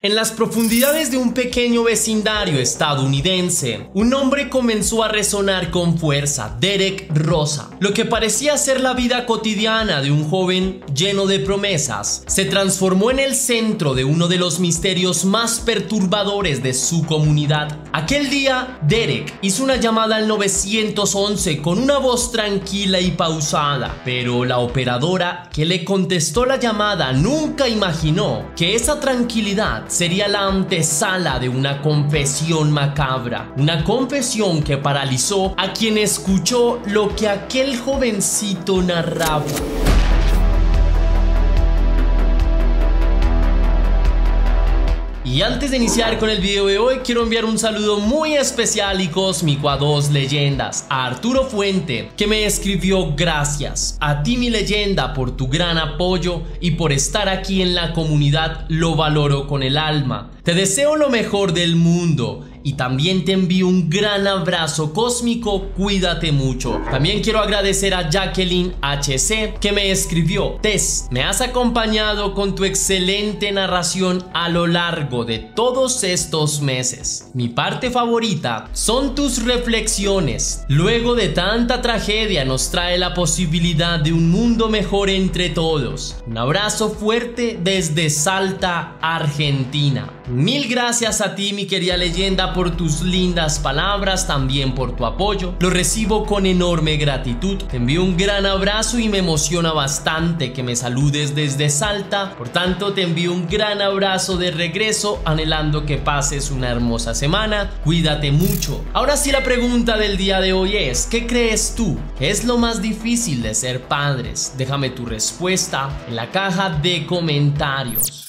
En las profundidades de un pequeño vecindario estadounidense, un nombre comenzó a resonar con fuerza: Derek Rosa. Lo que parecía ser la vida cotidiana de un joven lleno de promesas, se transformó en el centro de uno de los misterios más perturbadores de su comunidad. Aquel día, Derek hizo una llamada al 911 con una voz tranquila y pausada, pero la operadora que le contestó la llamada nunca imaginó que esa tranquilidad sería la antesala de una confesión macabra, una confesión que paralizó a quien escuchó lo que aquel jovencito narraba. Y antes de iniciar con el video de hoy, quiero enviar un saludo muy especial y cósmico a dos leyendas: a Arturo Fuente, que me escribió: gracias a ti, mi leyenda, por tu gran apoyo y por estar aquí en la comunidad, lo valoro con el alma. Te deseo lo mejor del mundo y también te envío un gran abrazo cósmico, cuídate mucho. También quiero agradecer a Jacqueline HC, que me escribió: Tess, me has acompañado con tu excelente narración a lo largo de todos estos meses. Mi parte favorita son tus reflexiones. Luego de tanta tragedia nos trae la posibilidad de un mundo mejor entre todos. Un abrazo fuerte desde Salta, Argentina. Mil gracias a ti, mi querida leyenda, por tus lindas palabras, también por tu apoyo. Lo recibo con enorme gratitud. Te envío un gran abrazo y me emociona bastante que me saludes desde Salta. Por tanto, te envío un gran abrazo de regreso, anhelando que pases una hermosa semana. Cuídate mucho. Ahora sí, la pregunta del día de hoy es: ¿qué crees tú? ¿Qué es lo más difícil de ser padres? Déjame tu respuesta en la caja de comentarios.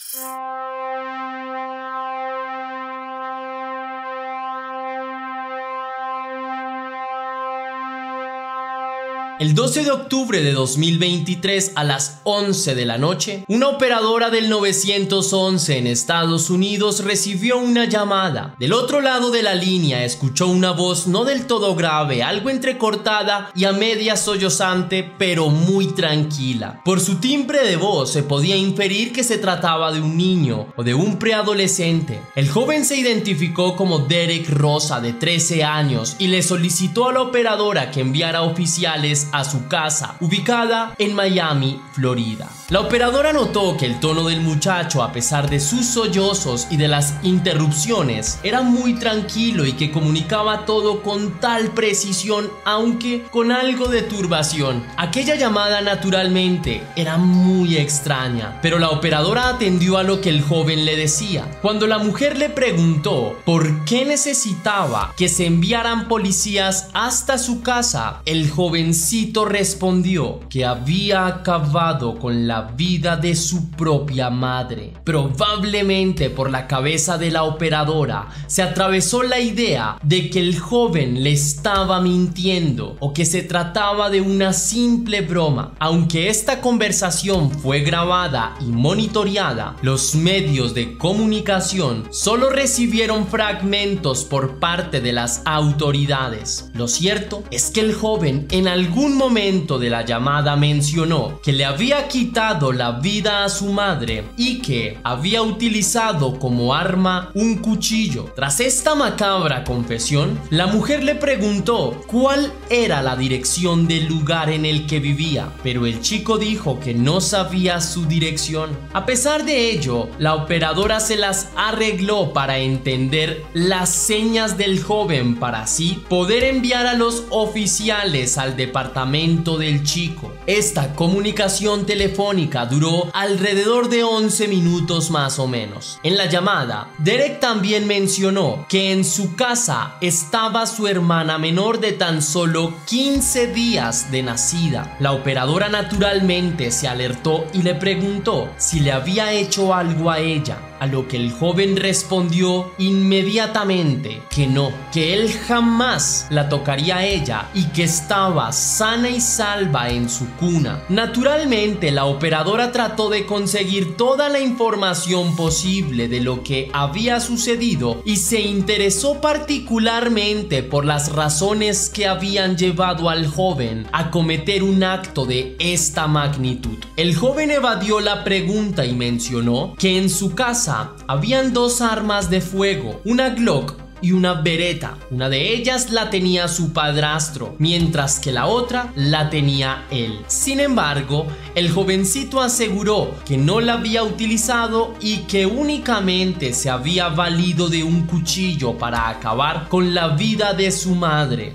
El 12 de octubre de 2023 a las 11 de la noche, una operadora del 911 en Estados Unidos recibió una llamada. Del otro lado de la línea escuchó una voz no del todo grave, algo entrecortada y a media sollozante, pero muy tranquila. Por su timbre de voz se podía inferir que se trataba de un niño o de un preadolescente. El joven se identificó como Derek Rosa, de 13 años, y le solicitó a la operadora que enviara oficiales a su casa, ubicada en Miami, Florida. La operadora notó que el tono del muchacho, a pesar de sus sollozos y de las interrupciones, era muy tranquilo y que comunicaba todo con tal precisión, aunque con algo de turbación. Aquella llamada naturalmente era muy extraña, pero la operadora atendió a lo que el joven le decía. Cuando la mujer le preguntó por qué necesitaba que se enviaran policías hasta su casa, el jovencito respondió que había acabado con la vida de su propia madre. Probablemente por la cabeza de la operadora se atravesó la idea de que el joven le estaba mintiendo o que se trataba de una simple broma. Aunque esta conversación fue grabada y monitoreada, los medios de comunicación solo recibieron fragmentos por parte de las autoridades. Lo cierto es que el joven en algún momento de la llamada mencionó que le había quitado la vida a su madre y que había utilizado como arma un cuchillo. Tras esta macabra confesión, la mujer le preguntó cuál era la dirección del lugar en el que vivía, pero el chico dijo que no sabía su dirección. A pesar de ello, la operadora se las arregló para entender las señas del joven para así poder enviar a los oficiales al departamento del chico. Esta comunicación telefónica duró alrededor de 11 minutos más o menos. En la llamada, Derek también mencionó que en su casa estaba su hermana menor de tan solo 15 días de nacida. La operadora naturalmente se alertó y le preguntó si le había hecho algo a ella, a lo que el joven respondió inmediatamente que no, que él jamás la tocaría a ella y que estaba sana y salva en su cuna. Naturalmente, la operadora trató de conseguir toda la información posible de lo que había sucedido y se interesó particularmente por las razones que habían llevado al joven a cometer un acto de esta magnitud. El joven evadió la pregunta y mencionó que en su casa casa habían dos armas de fuego, una Glock y una Beretta. Una de ellas la tenía su padrastro, mientras que la otra la tenía él. Sin embargo, el jovencito aseguró que no la había utilizado y que únicamente se había valido de un cuchillo para acabar con la vida de su madre.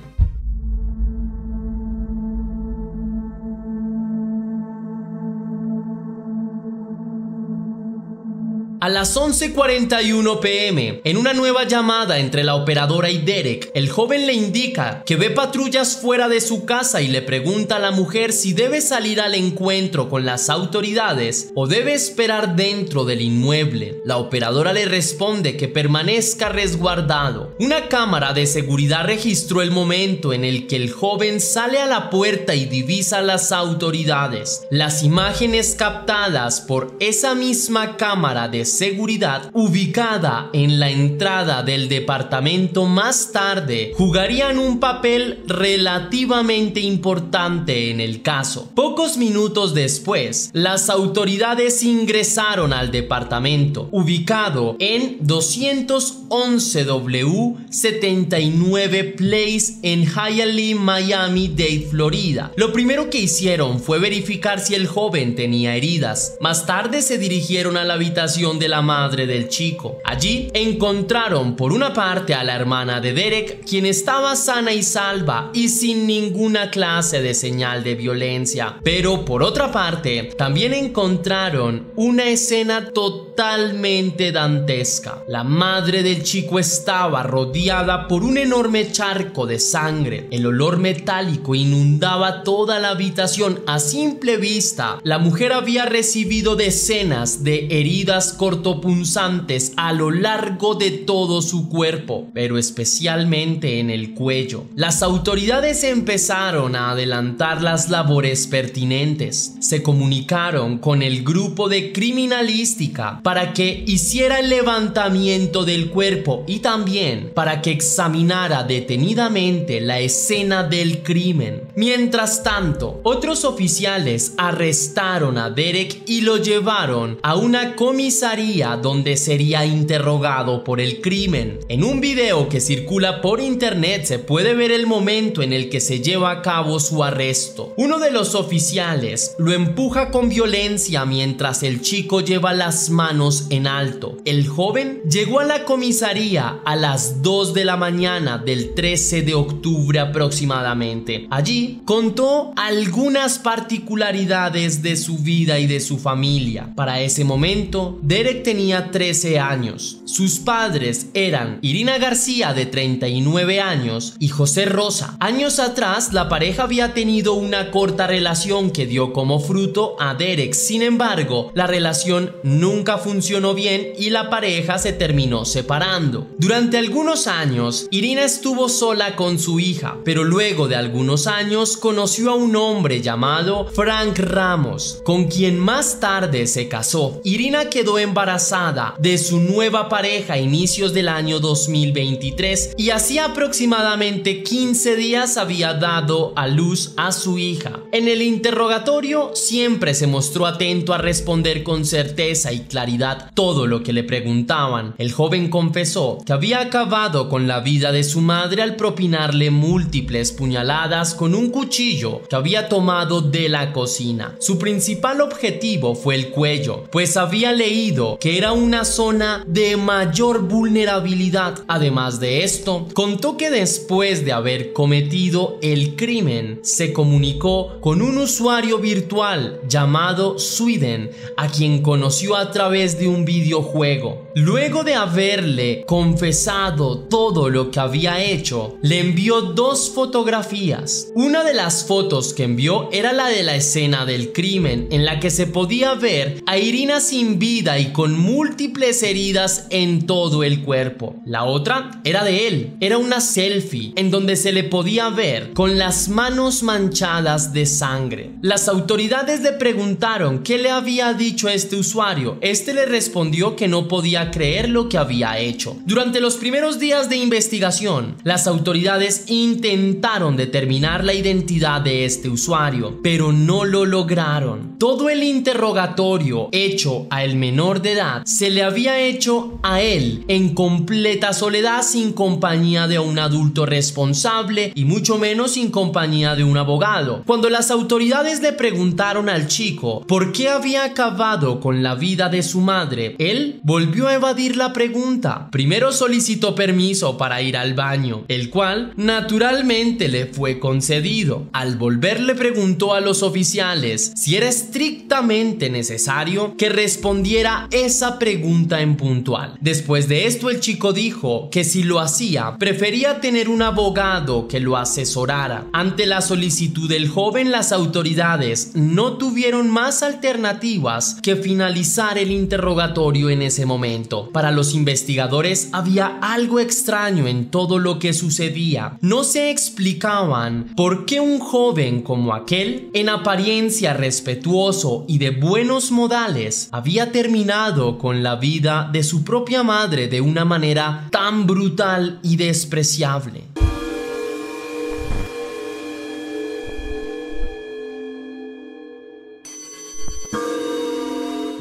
A las 11:41 p.m., en una nueva llamada entre la operadora y Derek, el joven le indica que ve patrullas fuera de su casa y le pregunta a la mujer si debe salir al encuentro con las autoridades o debe esperar dentro del inmueble. La operadora le responde que permanezca resguardado. Una cámara de seguridad registró el momento en el que el joven sale a la puerta y divisa a las autoridades. Las imágenes captadas por esa misma cámara de seguridad ubicada en la entrada del departamento más tarde jugarían un papel relativamente importante en el caso. Pocos minutos después, las autoridades ingresaron al departamento ubicado en 211W 79 Place en Hialeah, Miami-Dade, Florida. Lo primero que hicieron fue verificar si el joven tenía heridas. Más tarde se dirigieron a la habitación de la madre del chico. Allí encontraron por una parte a la hermana de Derek, quien estaba sana y salva y sin ninguna clase de señal de violencia, pero por otra parte también encontraron una escena totalmente dantesca. La madre del chico estaba rodeada por un enorme charco de sangre. El olor metálico inundaba toda la habitación. A simple vista, la mujer había recibido decenas de heridas cortopunzantes a lo largo de todo su cuerpo, pero especialmente en el cuello. Las autoridades empezaron a adelantar las labores pertinentes. Se comunicaron con el grupo de criminalística para que hiciera el levantamiento del cuerpo y también para que examinara detenidamente la escena del crimen. Mientras tanto, otros oficiales arrestaron a Derek y lo llevaron a una comisaría donde sería interrogado por el crimen. En un video que circula por internet se puede ver el momento en el que se lleva a cabo su arresto. Uno de los oficiales lo empuja con violencia mientras el chico lleva las manos en alto. El joven llegó a la comisaría a las 2 de la mañana del 13 de octubre aproximadamente. Allí contó algunas particularidades de su vida y de su familia. Para ese momento, Derek tenía 13 años. Sus padres eran Irina García, de 39 años, y José Rosa. Años atrás, la pareja había tenido una corta relación que dio como fruto a Derek. Sin embargo, la relación nunca funcionó bien y la pareja se terminó separando. Durante algunos años, Irina estuvo sola con su hija, pero luego de algunos años conoció a un hombre llamado Frank Ramos, con quien más tarde se casó. Irina quedó embarazada de su nueva pareja a inicios del año 2023 y hacía aproximadamente 15 días había dado a luz a su hija. En el interrogatorio siempre se mostró atento a responder con certeza y claridad todo lo que le preguntaban. El joven confesó que había acabado con la vida de su madre al propinarle múltiples puñaladas con un cuchillo que había tomado de la cocina. Su principal objetivo fue el cuello, pues había leído que era una zona de mayor vulnerabilidad. Además de esto, contó que después de haber cometido el crimen, se comunicó con un usuario virtual llamado Sweden, a quien conoció a través de un videojuego. Luego de haberle confesado todo lo que había hecho, le envió 2 fotografías. Una de las fotos que envió era la de la escena del crimen, en la que se podía ver a Irina sin vida y con múltiples heridas en todo el cuerpo. La otra era de él. Era una selfie en donde se le podía ver con las manos manchadas de sangre. Las autoridades le preguntaron qué le había dicho este usuario. Este le respondió que no podía podía creer lo que había hecho. Durante los primeros días de investigación, las autoridades intentaron determinar la identidad de este usuario, pero no lo lograron. Todo el interrogatorio hecho a el menor de edad se le había hecho a él en completa soledad, sin compañía de un adulto responsable y mucho menos sin compañía de un abogado. Cuando las autoridades le preguntaron al chico por qué había acabado con la vida de su madre, él volvió a evadir la pregunta. Primero solicitó permiso para ir al baño, el cual naturalmente le fue concedido. Al volver le preguntó a los oficiales si era estrictamente necesario que respondiera esa pregunta en puntual. Después de esto, el chico dijo que si lo hacía, prefería tener un abogado que lo asesorara. Ante la solicitud del joven, las autoridades no tuvieron más alternativas que finalizar el interrogatorio en ese momento. Para los investigadores había algo extraño en todo lo que sucedía. No se explicaban por qué un joven como aquel, en apariencia respetuoso y de buenos modales, había terminado con la vida de su propia madre de una manera tan brutal y despreciable.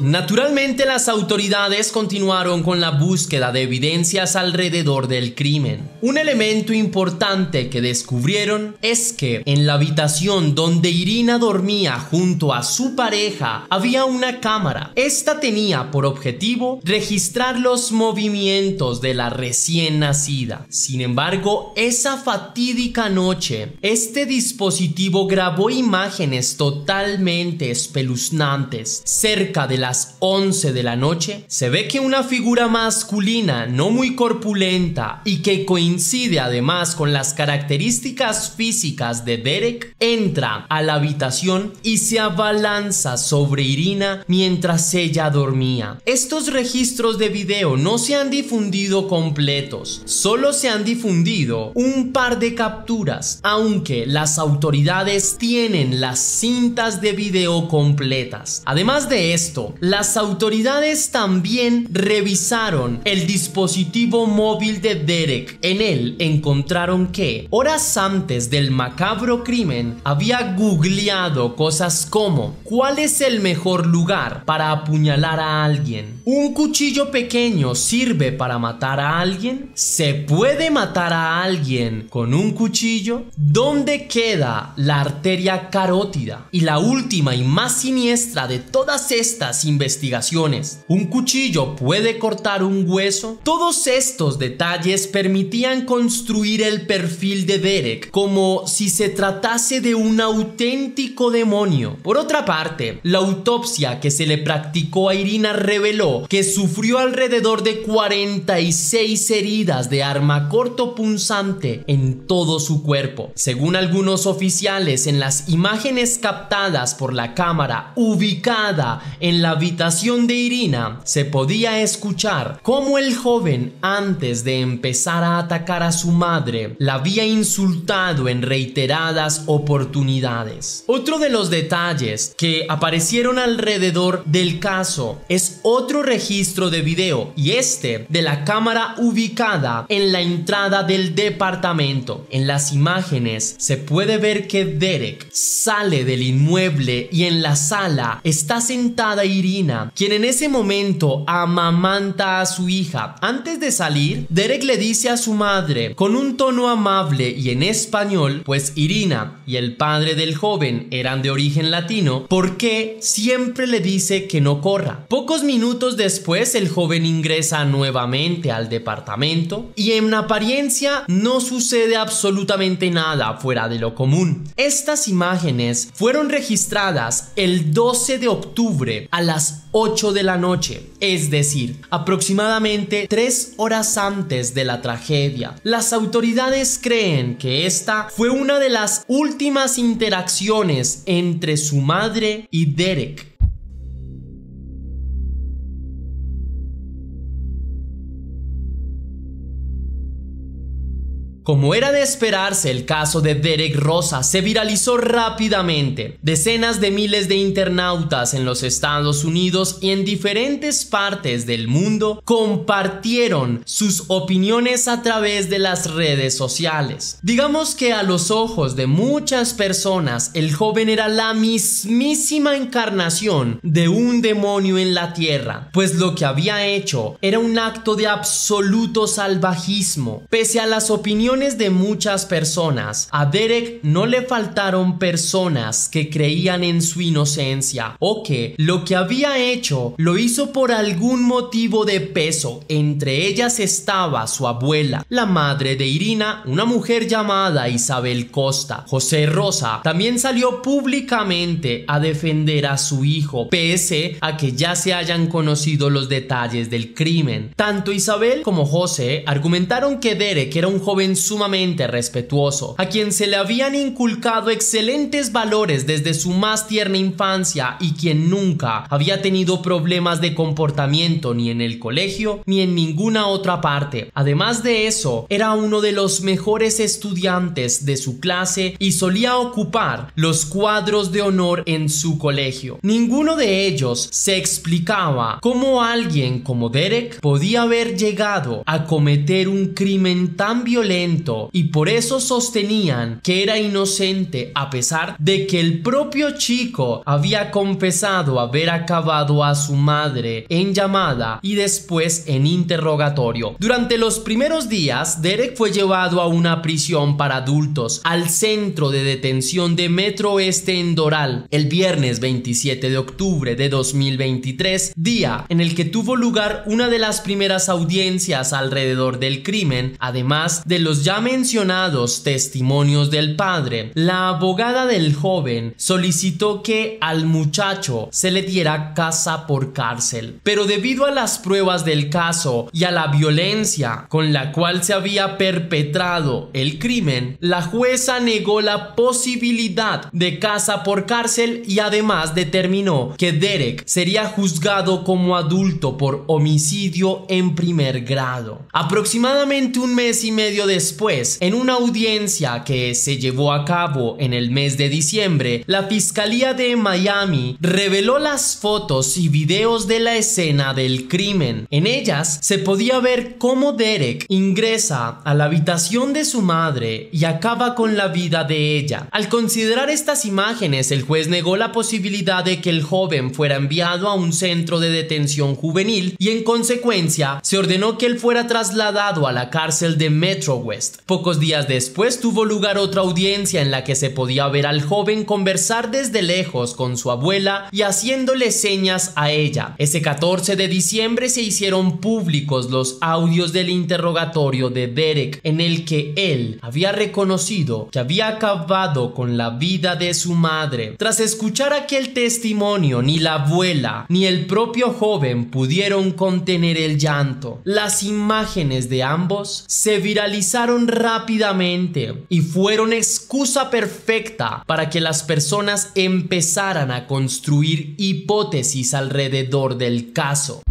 Naturalmente, las autoridades continuaron con la búsqueda de evidencias alrededor del crimen. Un elemento importante que descubrieron es que en la habitación donde Irina dormía junto a su pareja había una cámara. Esta tenía por objetivo registrar los movimientos de la recién nacida. Sin embargo, esa fatídica noche, este dispositivo grabó imágenes totalmente espeluznantes. Cerca de las 11 de la noche, se ve que una figura masculina no muy corpulenta y que coincide además con las características físicas de Derek entra a la habitación y se abalanza sobre Irina mientras ella dormía. Estos registros de video no se han difundido completos, solo se han difundido un par de capturas, aunque las autoridades tienen las cintas de video completas. Además de esto, las autoridades también revisaron el dispositivo móvil de Derek. En él encontraron que, horas antes del macabro crimen, había googleado cosas como: ¿cuál es el mejor lugar para apuñalar a alguien? ¿Un cuchillo pequeño sirve para matar a alguien? ¿Se puede matar a alguien con un cuchillo? ¿Dónde queda la arteria carótida? Y la última y más siniestra de todas estas investigaciones: ¿un cuchillo puede cortar un hueso? Todos estos detalles permitían construir el perfil de Derek como si se tratase de un auténtico demonio. Por otra parte, la autopsia que se le practicó a Irina reveló que sufrió alrededor de 46 heridas de arma cortopunzante en todo su cuerpo. Según algunos oficiales, en las imágenes captadas por la cámara ubicada en la habitación de Irina, se podía escuchar cómo el joven, antes de empezar a atacar a su madre, la había insultado en reiteradas oportunidades. Otro de los detalles que aparecieron alrededor del caso es otro registro de video, y este de la cámara ubicada en la entrada del departamento. En las imágenes se puede ver que Derek sale del inmueble y en la sala está sentada Irina, quien en ese momento amamanta a su hija. Antes de salir, Derek le dice a su madre con un tono amable y en español, pues Irina y el padre del joven eran de origen latino, ¿por qué siempre le dice que no corra? Pocos minutos después, el joven ingresa nuevamente al departamento y en apariencia no sucede absolutamente nada fuera de lo común. Estas imágenes fueron registradas el 12 de octubre a las 8 de la noche, es decir, aproximadamente 3 horas antes de la tragedia. Las autoridades creen que esta fue una de las últimas interacciones entre su madre y Derek. Como era de esperarse, el caso de Derek Rosa se viralizó rápidamente. Decenas de miles de internautas en los Estados Unidos y en diferentes partes del mundo compartieron sus opiniones a través de las redes sociales. Digamos que a los ojos de muchas personas, el joven era la mismísima encarnación de un demonio en la tierra, pues lo que había hecho era un acto de absoluto salvajismo. Pese a las opiniones de muchas personas, a Derek no le faltaron personas que creían en su inocencia o que lo que había hecho lo hizo por algún motivo de peso. Entre ellas estaba su abuela, la madre de Irina, una mujer llamada Isabel Costa. José Rosa también salió públicamente a defender a su hijo, pese a que ya se hayan conocido los detalles del crimen. Tanto Isabel como José argumentaron que Derek era un joven sumamente respetuoso, a quien se le habían inculcado excelentes valores desde su más tierna infancia y quien nunca había tenido problemas de comportamiento ni en el colegio ni en ninguna otra parte. Además de eso, era uno de los mejores estudiantes de su clase y solía ocupar los cuadros de honor en su colegio. Ninguno de ellos se explicaba cómo alguien como Derek podía haber llegado a cometer un crimen tan violento, y por eso sostenían que era inocente, a pesar de que el propio chico había confesado haber acabado a su madre en llamada y después en interrogatorio. Durante los primeros días, Derek fue llevado a una prisión para adultos, al centro de detención de Metro Oeste en Doral, el viernes 27 de octubre de 2023, día en el que tuvo lugar una de las primeras audiencias alrededor del crimen. Además de los ya mencionados testimonios del padre, la abogada del joven solicitó que al muchacho se le diera casa por cárcel, pero debido a las pruebas del caso y a la violencia con la cual se había perpetrado el crimen, la jueza negó la posibilidad de casa por cárcel y además determinó que Derek sería juzgado como adulto por homicidio en primer grado. Aproximadamente un mes y medio después, en una audiencia que se llevó a cabo en el mes de diciembre, la Fiscalía de Miami reveló las fotos y videos de la escena del crimen. En ellas se podía ver cómo Derek ingresa a la habitación de su madre y acaba con la vida de ella. Al considerar estas imágenes, el juez negó la posibilidad de que el joven fuera enviado a un centro de detención juvenil y en consecuencia se ordenó que él fuera trasladado a la cárcel de Metro West. Pocos días después tuvo lugar otra audiencia en la que se podía ver al joven conversar desde lejos con su abuela y haciéndole señas a ella. Ese 14 de diciembre se hicieron públicos los audios del interrogatorio de Derek, en el que él había reconocido que había acabado con la vida de su madre. Tras escuchar aquel testimonio, ni la abuela ni el propio joven pudieron contener el llanto. Las imágenes de ambos se viralizaron rápidamente y fueron excusa perfecta para que las personas empezaran a construir hipótesis alrededor del caso.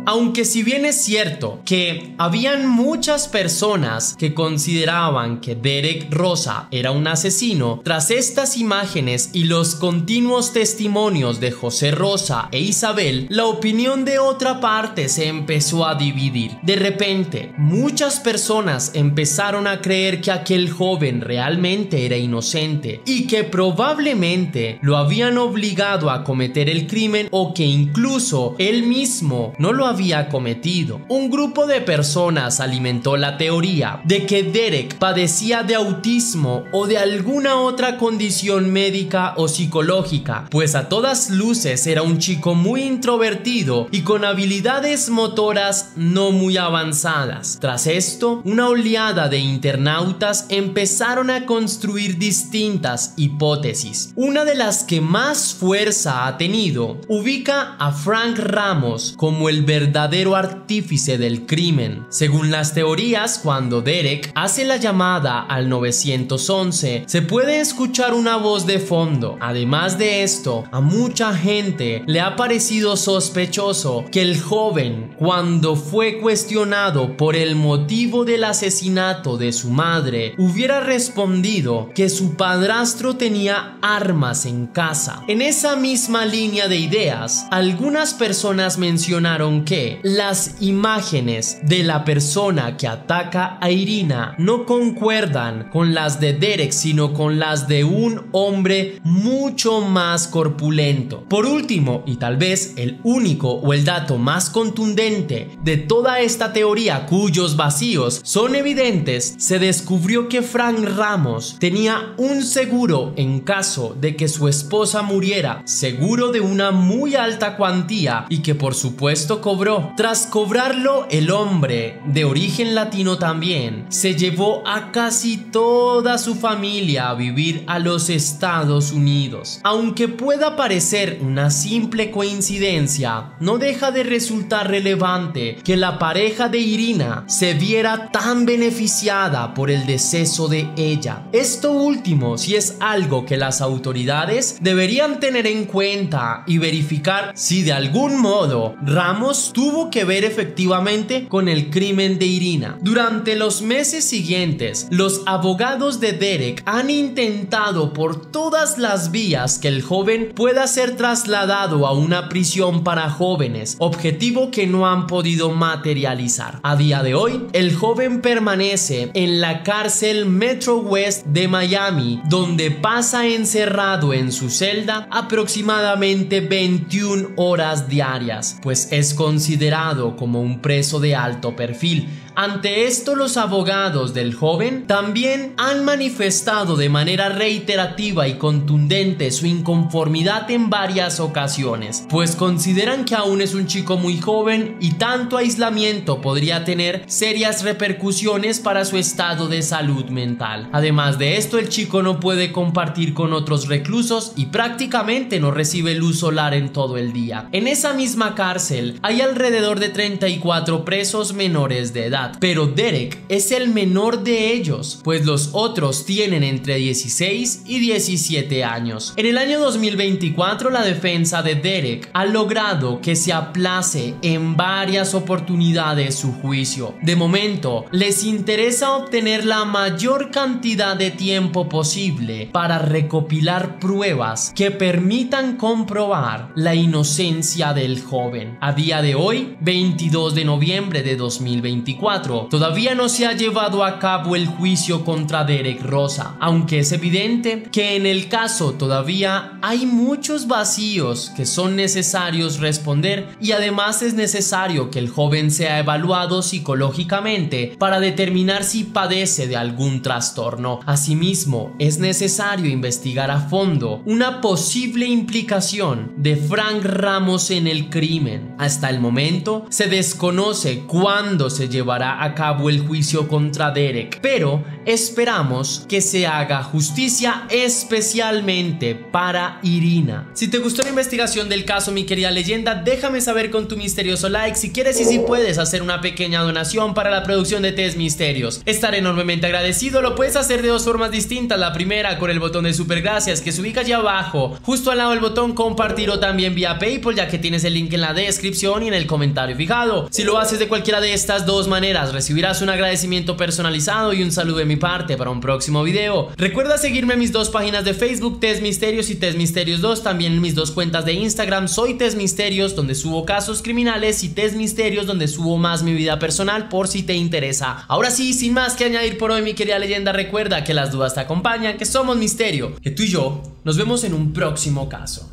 Aunque si bien es cierto que habían muchas personas que consideraban que Derek Rosa era un asesino, tras estas imágenes y los continuos testimonios de José Rosa e Isabel, la opinión de otra parte se empezó a dividir. De repente, muchas personas empezaron a creer que aquel joven realmente era inocente y que probablemente lo habían obligado a cometer el crimen o que incluso él mismo no lo había cometido. Un grupo de personas alimentó la teoría de que Derek padecía de autismo o de alguna otra condición médica o psicológica, pues a todas luces era un chico muy introvertido y con habilidades motoras no muy avanzadas. Tras esto, una oleada de internautas empezaron a construir distintas hipótesis. Una de las que más fuerza ha tenido ubica a Frank Ramos como el verdadero verdadero artífice del crimen. Según las teorías, cuando Derek hace la llamada al 911, se puede escuchar una voz de fondo. Además de esto, a mucha gente le ha parecido sospechoso que el joven, cuando fue cuestionado por el motivo del asesinato de su madre, hubiera respondido que su padrastro tenía armas en casa. En esa misma línea de ideas, algunas personas mencionaron que las imágenes de la persona que ataca a Irina no concuerdan con las de Derek, sino con las de un hombre mucho más corpulento. Por último, y tal vez el único o el dato más contundente de toda esta teoría, cuyos vacíos son evidentes, se descubrió que Frank Ramos tenía un seguro en caso de que su esposa muriera, seguro de una muy alta cuantía y que por supuesto cobró. Tras cobrarlo, el hombre, de origen latino también, se llevó a casi toda su familia a vivir a los Estados Unidos. Aunque pueda parecer una simple coincidencia, no deja de resultar relevante que la pareja de Irina se viera tan beneficiada por el deceso de ella. Esto último sí es algo que las autoridades deberían tener en cuenta y verificar si de algún modo Ramos tuvo que ver efectivamente con el crimen de Irina. Durante los meses siguientes, los abogados de Derek han intentado por todas las vías que el joven pueda ser trasladado a una prisión para jóvenes, objetivo que no han podido materializar. A día de hoy, el joven permanece en la cárcel Metro West de Miami, donde pasa encerrado en su celda aproximadamente 21 horas diarias, pues es considerado como un preso de alto perfil. Ante esto, los abogados del joven también han manifestado de manera reiterativa y contundente su inconformidad en varias ocasiones, pues consideran que aún es un chico muy joven y tanto aislamiento podría tener serias repercusiones para su estado de salud mental. Además de esto, el chico no puede compartir con otros reclusos y prácticamente no recibe luz solar en todo el día. En esa misma cárcel hay alrededor de 34 presos menores de edad, pero Derek es el menor de ellos, pues los otros tienen entre 16 y 17 años. En el año 2024, la defensa de Derek ha logrado que se aplace en varias oportunidades su juicio. De momento, les interesa obtener la mayor cantidad de tiempo posible para recopilar pruebas que permitan comprobar la inocencia del joven. A día de hoy, 22 de noviembre de 2024, todavía no se ha llevado a cabo el juicio contra Derek Rosa, aunque es evidente que en el caso todavía hay muchos vacíos que son necesarios responder, y además es necesario que el joven sea evaluado psicológicamente para determinar si padece de algún trastorno. Asimismo, es necesario investigar a fondo una posible implicación de Frank Ramos en el crimen. Hasta el momento se desconoce cuándo se llevará a cabo el juicio contra Derek, pero esperamos que se haga justicia especialmente para Irina. Si te gustó la investigación del caso, mi querida leyenda, déjame saber con tu misterioso like. Si quieres y si puedes hacer una pequeña donación para la producción de Test Misterios, estaré enormemente agradecido. Lo puedes hacer de dos formas distintas. La primera, con el botón de super gracias que se ubica allá abajo, justo al lado del botón compartir, o también vía PayPal, ya que tienes el link en la descripción y en el comentario fijado. Si lo haces de cualquiera de estas dos maneras, recibirás un agradecimiento personalizado y un saludo de mi parte para un próximo video. Recuerda seguirme en mis dos páginas de Facebook, Test Misterios y Test Misterios 2, también en mis dos cuentas de Instagram, Soy Test Misterios, donde subo casos criminales, y Test Misterios, donde subo más mi vida personal, por si te interesa. Ahora sí, sin más que añadir por hoy, mi querida leyenda, recuerda que las dudas te acompañan, que somos misterio, que tú y yo nos vemos en un próximo caso.